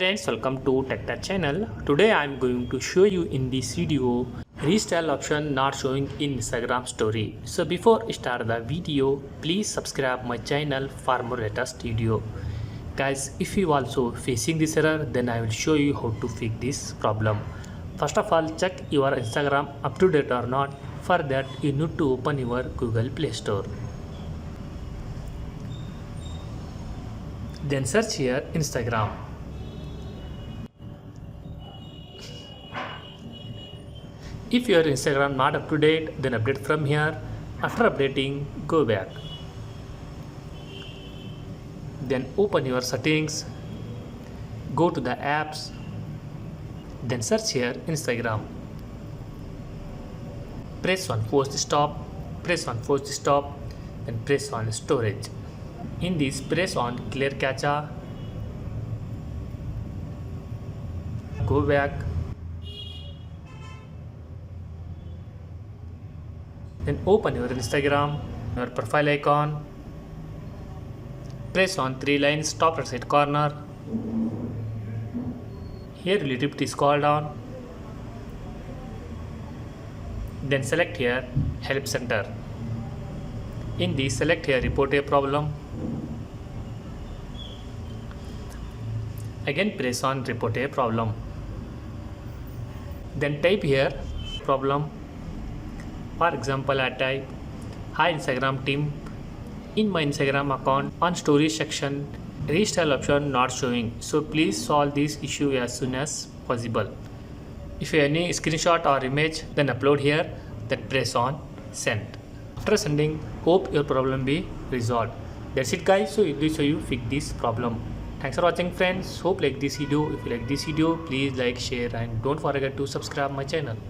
friends, welcome to TechTech channel. Today I am going to show you in this video Restyle option not showing in Instagram story. So before I start the video, please subscribe my channel for more latest video. Guys, if you also facing this error, then I will show you how to fix this problem. First of all, check your Instagram up to date or not. For that, you need to open your Google Play Store. Then search here Instagram. If your Instagram not up to date, then update from here. After updating, go back. Then open your settings. Go to the apps. Then search here Instagram. Press on force stop. Press on force stop. Then press on storage. In this, press on clear cache. Go back. Then open your Instagram, your profile icon. Press on 3 lines top right side corner. Here relativity scroll down. Then select here help center. In this, select here report a problem. Again press on report a problem. Then type here problem. For example, I type, "Hi Instagram team, in my Instagram account on stories section, Restyle option not showing. So please solve this issue as soon as possible. If you have any screenshot or image, then upload here, then press on send." After sending, hope your problem be resolved. That's it guys. So this how you fix this problem. Thanks for watching friends. Hope like this video. If you like this video, please like, share and don't forget to subscribe my channel.